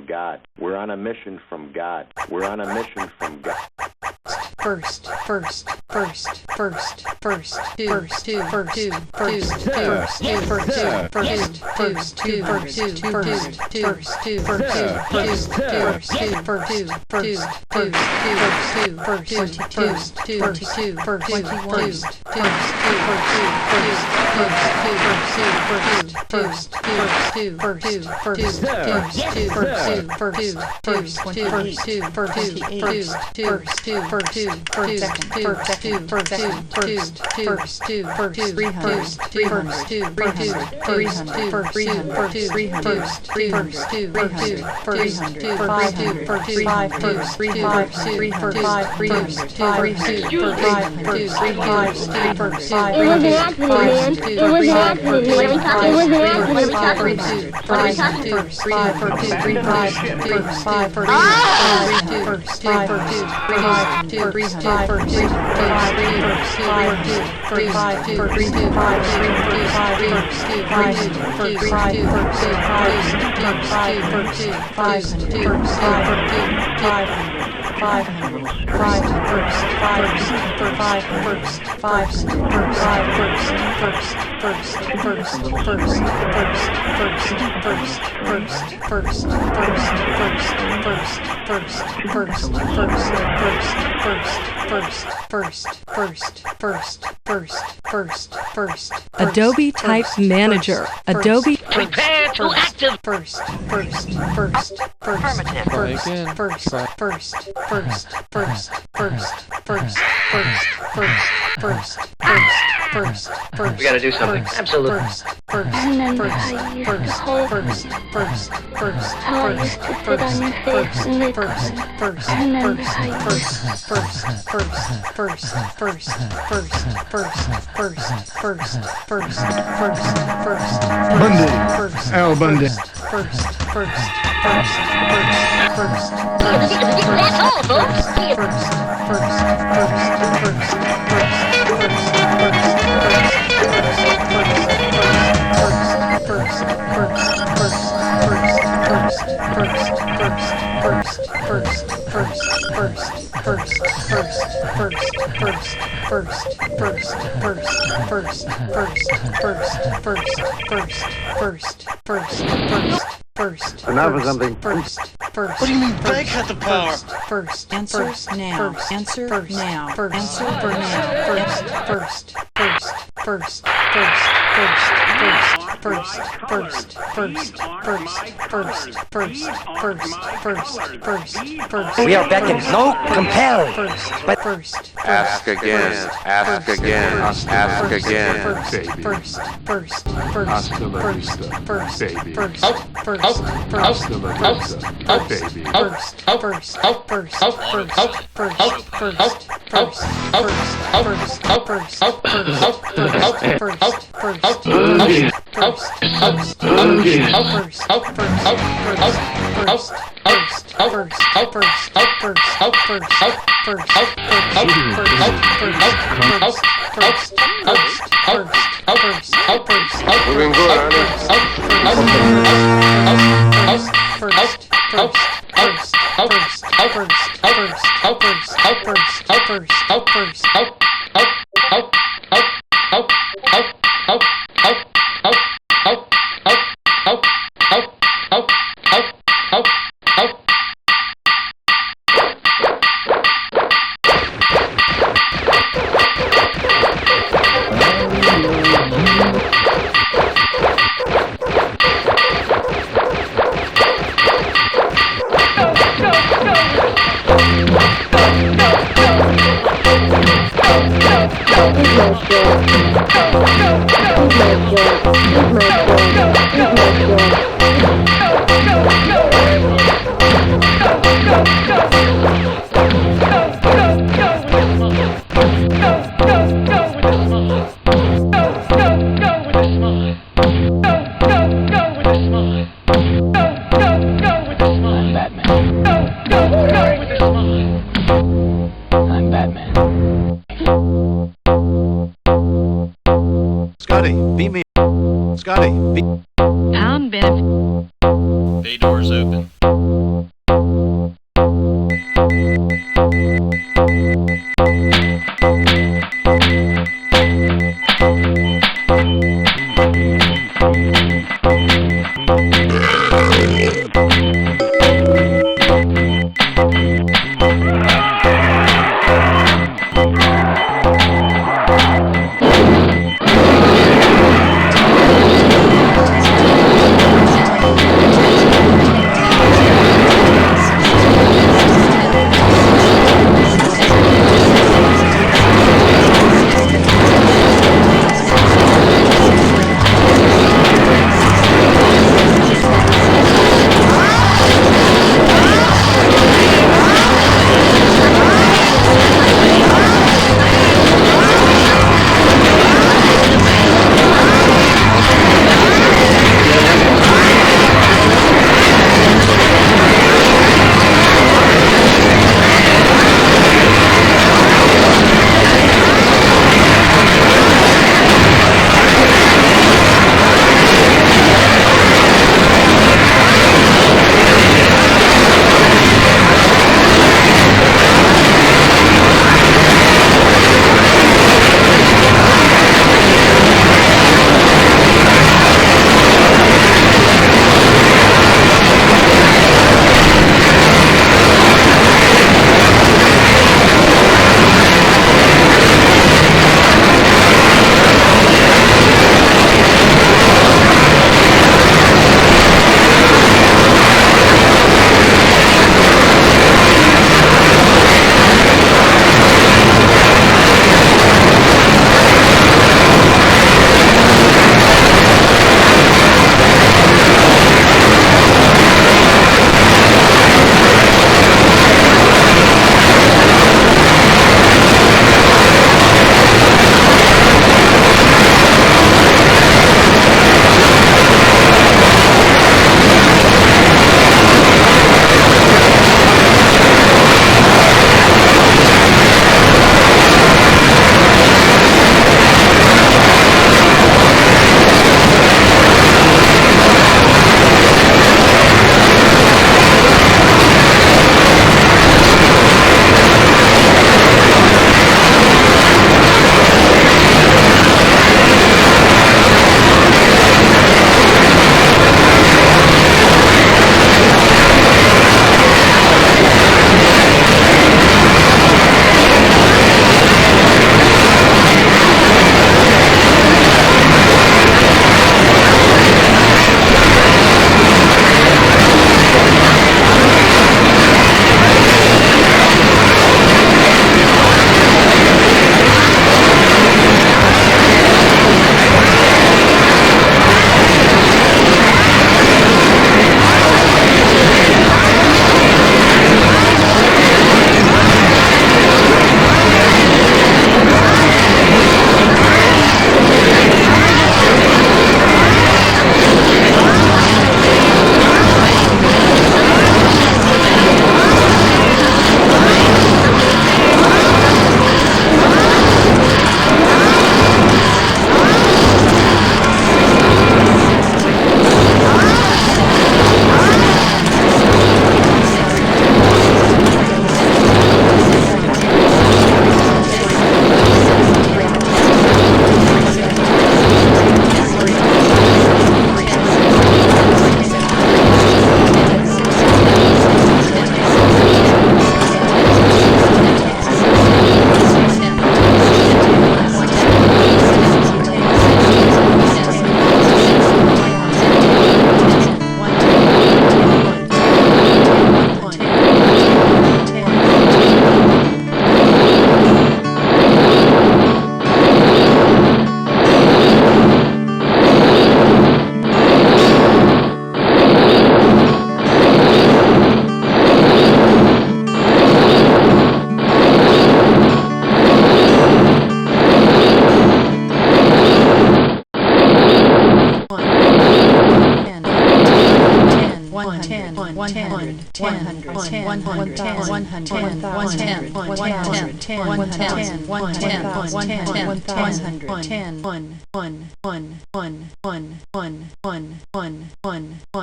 God. We're on a mission from God. We're on a mission from God. First, first, first, first, first, first, first, first, first, Adobe Type Manager. Adobe. Prepare to active. First, first, first, first, first, first, first, first, first, first, first, first, first, first. We gotta do something. Absolutely. First, first, first, first, first, first, first, Al Bundy. Enough of something. First. What do you mean they cut the power? First. Answer now. Answer now. Answer now. We are back in no comparing. Ask again. Ask again. Ask again. Hasta la vista, baby. Moving good, Scotty, beat me. Scotty, beat. Pound benefit. Bay doors open. 110, 100, 10, 110, 110, 110, 110, 110, 110, 110, 110, 110,